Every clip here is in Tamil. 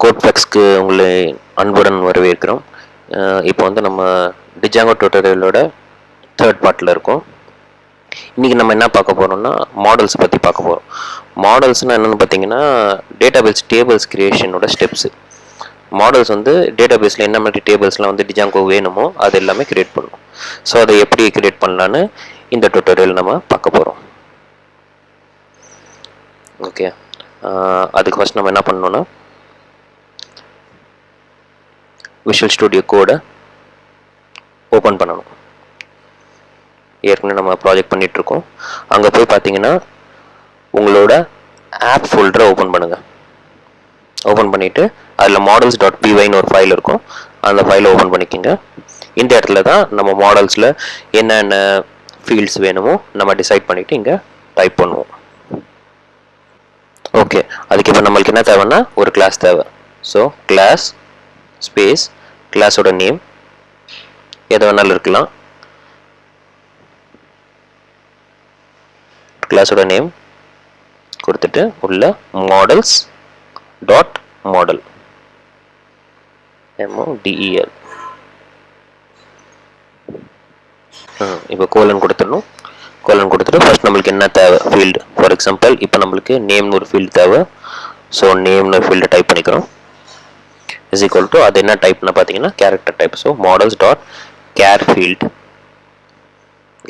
கோட் ஃபேக்ஸ்க்கு உங்களை அன்புடன் வரவேற்கிறோம். இப்போ வந்து நம்ம டிஜாங்கோ டியூட்டோரியலோட தேர்ட் பார்ட்டில் இருக்கோம். இன்றைக்கி நம்ம என்ன பார்க்க போகிறோம்னா மாடல்ஸ் பற்றி பார்க்க போகிறோம். மாடல்ஸ்னால் என்னென்னு பார்த்தீங்கன்னா டேட்டாபேஸ் டேபிள்ஸ் கிரியேஷனோட ஸ்டெப்ஸு. மாடல்ஸ் வந்து டேட்டாபேஸில் என்ன மாதிரி டேபிள்ஸ்லாம் வந்து டிஜாங்கோ வேணுமோ அது எல்லாமே கிரியேட் பண்ணணும். ஸோ அதை எப்படி கிரியேட் பண்ணலான்னு இந்த டியூட்டோரியல் நம்ம பார்க்க போகிறோம். ஓகே, அதுக்கு ஃபஸ்ட் நம்ம என்ன பண்ணணும்னா விஷுவல் ஸ்டுடியோ கோடை ஓப்பன் பண்ணணும். ஏற்கனவே நம்ம ப்ராஜெக்ட் பண்ணிகிட்ருக்கோம். அங்கே போய் பார்த்தீங்கன்னா உங்களோட ஆப் ஃபோல்டரை ஓப்பன் பண்ணுங்கள். ஓப்பன் பண்ணிவிட்டு அதில் models.pyன்னு ஒரு ஃபைல் இருக்கும். அந்த ஃபைலை ஓப்பன் பண்ணிக்கோங்க. இந்த இடத்துல தான் நம்ம மாடல்ஸில் என்னென்ன ஃபீல்ட்ஸ் வேணுமோ நம்ம டிசைட் பண்ணிவிட்டு இங்கே டைப் பண்ணுவோம். ஓகே, அதுக்கு இப்போ நம்மளுக்கு என்ன தேவைன்னா ஒரு கிளாஸ் தேவை. ஸோ கிளாஸ் ஸ்பேஸ் கிளாஸோட நேம் எது வேணாலும் இருக்கலாம். கிளாஸோட நேம் கொடுத்துட்டு உள்ள மாடல்ஸ் டாட் மாடல் MODEL. இப்போ கோலன் கொடுத்துடணும். கோலன் கொடுத்துட்டு ஃபர்ஸ்ட் நம்மளுக்கு என்ன தேவை ஃபீல்டு. ஃபார் எக்ஸாம்பிள் இப்போ நம்மளுக்கு நேம்னு ஒரு ஃபீல்டு தேவை. ஸோ நேம்னு ஒரு ஃபீல்டு டைப் பண்ணிக்கிறோம். இஸ் ஈக்குவல் டு அது என்ன டைப்னா பார்த்தீங்கன்னா character type. So models dot char field.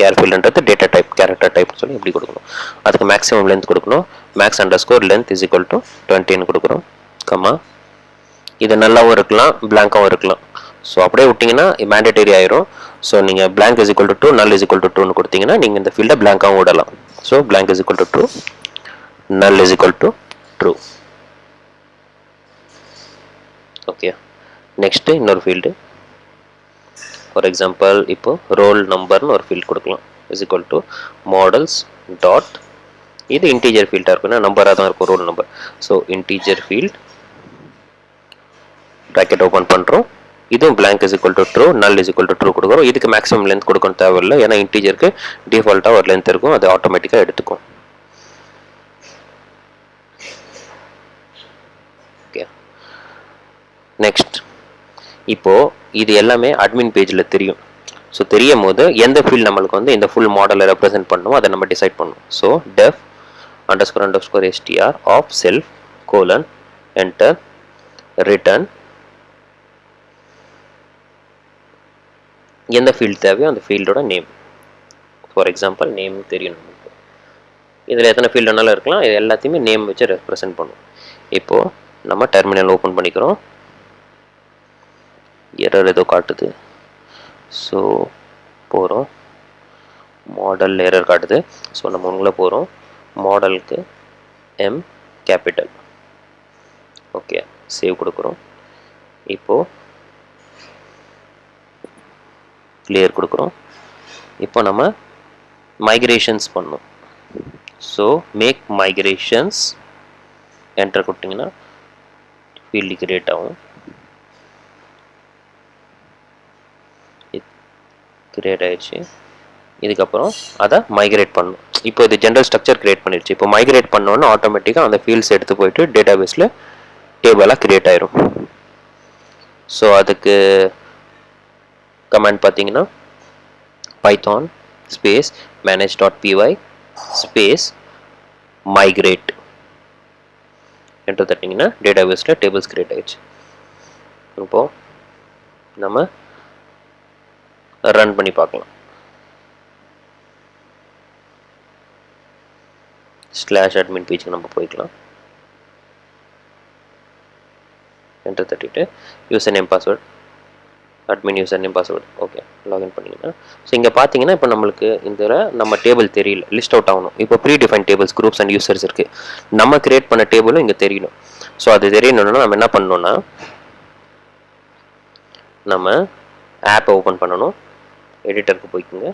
Char ஃபீல்டுன்றது டேட்டா டைப், கேரக்டர் டைப்னு சொல்லி எப்படி கொடுக்கணும். அதுக்கு மேக்ஸிமம் லென்த் கொடுக்கணும். Max underscore length is equal to 20ன்னு கொடுக்குறோம். கம்மா இது நல்லாவும் இருக்கலாம், பிளாங்காகவும் இருக்கலாம். ஸோ அப்படியே விட்டிங்கன்னா மேண்டேட்டரி ஆயிரும். ஸோ நீங்கள் blank is equal to 2, null is equal to 2ன்னு கொடுத்தீங்கன்னா நீங்கள் இந்த ஃபீல்டை பிளாங்காகவும் விடலாம். So blank is equal to true, null is equal to true. Okay, next இன்னொரு ஃபீல்டு. ஃபார் எக்ஸாம்பிள் இப்போ ரோல் நம்பர்னு ஒரு ஃபீல்டு கொடுக்கலாம். Is equal to models dot, இது இன்டீஜர் ஃபீல்டாக இருக்குன்னா நம்பராக தான் இருக்கும் roll number. So integer field bracket open பண்ணுறோம். இதுவும் blank is equal to true, null is equal to true கொடுக்குறோம். இதுக்கு மேக்ஸிமம் லென்த் கொடுக்கணும் தேவையில்லை, ஏன்னா இன்டீஜருக்கு டிஃபால்ட்டாக ஒரு லென்த் இருக்கும், அது ஆட்டோமேட்டிக்காக எடுத்துக்கும். ஓகே, நெக்ஸ்ட் இப்போது இது எல்லாமே அட்மின் பேஜில் தெரியும். ஸோ தெரியும் போது எந்த ஃபீல்டு நம்மளுக்கு வந்து இந்த ஃபுல் மாடலை ரெப்ரசென்ட் பண்ணணும் அதை நம்ம டிசைட் பண்ணணும். So def __ str of self colon enter return எந்த ஃபீல்டு தேவையோ அந்த ஃபீல்டோட நேம். ஃபார் எக்ஸாம்பிள் நேம் தெரியும் நமக்கு. இதில் எத்தனை ஃபீல்டு வேணாலும் இருக்கலாம், இது எல்லாத்தையுமே நேம் வச்சு ரெப்ரசென்ட் பண்ணுவோம். இப்போது நம்ம டெர்மினல் ஓப்பன் பண்ணிக்கிறோம். எரர் ஏதோ காட்டுது. ஸோ போகிறோம், மாடல் எரர் காட்டுது. ஸோ நம்ம உங்களை போகிறோம், மாடலுக்கு M கேபிட்டல். ஓகே, சேவ் கொடுக்குறோம். இப்போது கிளியர் கொடுக்குறோம். இப்போ நம்ம மைக்ரேஷன்ஸ் பண்ணோம். ஸோ மேக் மைக்ரேஷன்ஸ் என்டர் கொடுத்தீங்கன்னா ஃபீல்டு கிரியேட் ஆகும். கிரியேட் ஆயிடுச்சு. இதுக்கப்புறம் அதை மைக்ரேட் பண்ணணும். இப்போ இது ஜென்ரல் ஸ்ட்ரக்சர் கிரியேட் பண்ணிடுச்சு. இப்போ மைக்ரேட் பண்ணோன்னா ஆட்டோமேட்டிக்காக அந்த ஃபீல்ட்ஸ் எடுத்து போயிட்டு டேட்டாபேஸில் டேபிளாக கிரியேட் ஆயிரும். ஸோ அதுக்கு கமாண்ட் பார்த்தீங்கன்னா python space manage.py space migrate enter தட்டிங்கன்னா டேட்டாபேஸில் டேபிள்ஸ் கிரியேட் ஆயிடுச்சு. இப்போது நம்ம ரன் பண்ணி பார்க்கலாம். /admin பேஜுக்கு நம்ம போய்க்கலாம். என்டர் தட்டிட்டு user name password, admin user name password. Okay, login பண்ணிங்கன்னா ஸோ இங்கே பார்த்தீங்கன்னா இப்போ நம்மளுக்கு இதில் நம்ம டேபிள் தெரியல, லிஸ்ட் அவுட் ஆகணும். இப்போ predefine tables groups and users இருக்குது. நம்ம கிரியேட் பண்ண டேபிளும் இங்கே தெரியணும். ஸோ அது தெரியணும்னா நம்ம என்ன பண்ணணும்னா நம்ம ஆப்பை ஓப்பன் பண்ணணும். எடிட்டருக்கு போய்க்குங்க.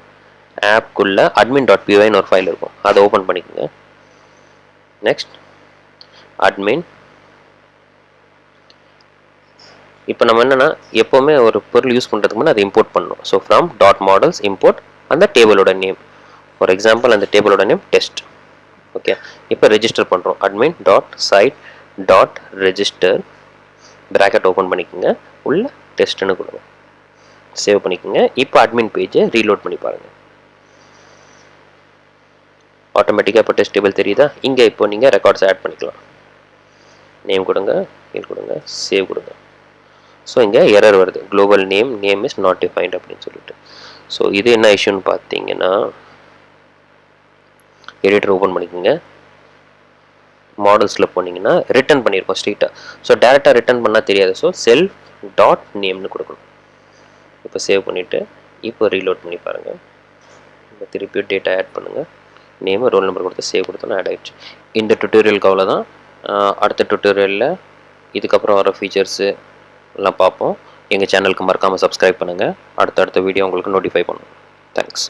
ஆப்குள்ளே admin.pyன்னு ஒரு ஃபைல் இருக்கும், அதை ஓப்பன் பண்ணிக்கோங்க. Next admin. இப்போ நம்ம என்னென்னா எப்போவுமே ஒரு பொருள் யூஸ் பண்ணுறதுக்கு முன்னாடி அதை இம்போர்ட் பண்ணணும். So from dot models import அந்த டேபிளோட நேம். ஃபார் எக்ஸாம்பிள் அந்த டேபிளோட நேம் டெஸ்ட். ஓகே, இப்போ ரெஜிஸ்டர் பண்ணுறோம். Admin dot site dot register bracket open பண்ணிக்கோங்க, உள்ள டெஸ்ட்டுன்னு கொடுங்க, சேவ் பண்ணிக்கோங்க. இப்போ அட்மின் பேஜை ரீலோட் பண்ணி பாருங்கள். ஆட்டோமேட்டிக்காக இப்போ டெஸ்ட் டேபிள் தெரியுதா? இங்கே இப்போ நீங்கள் ரெக்கார்ட்ஸ் ஆட் பண்ணிக்கலாம். நேம் கொடுங்க, இது கொடுங்க, சேவ் கொடுங்க. ஸோ இங்கே எரர் வருது, global name is not defined அப்படின்னு சொல்லிட்டு. ஸோ இது என்ன இஷ்யூன்னு பார்த்தீங்கன்னா, எடிட்டர் ஓப்பன் பண்ணிக்கோங்க, மாடல்ஸில் போனீங்கன்னா ரிட்டர்ன் பண்ணியிருக்கோம் ஸ்ட்ரீட்டாக. ஸோ டேரெக்டாக ரிட்டர்ன் பண்ணால் தெரியாது. ஸோ செல்ஃப் டாட் நேம்னு கொடுக்கணும். இப்போ சேவ் பண்ணிவிட்டு இப்போ ரீலோட் பண்ணி பாருங்கள். இப்போ திருப்பி டேட்டா ஆட் பண்ணுங்கள், நேம் ரோல் நம்பர் கொடுத்து சேவ் கொடுத்தோன்னா ஆட் ஆகிடுச்சு. இந்த டுட்டோரியலுக்கு அவ்வளோதான். அடுத்த டுட்டோரியலில் இதுக்கப்புறம் வர ஃபீச்சர்ஸு எல்லாம் பார்ப்போம். எங்கள் சேனலுக்கு மறக்காமல் சப்ஸ்கிரைப் பண்ணுங்கள். அடுத்த வீடியோ உங்களுக்கு நோட்டிஃபை பண்ணும். தேங்க்ஸ்.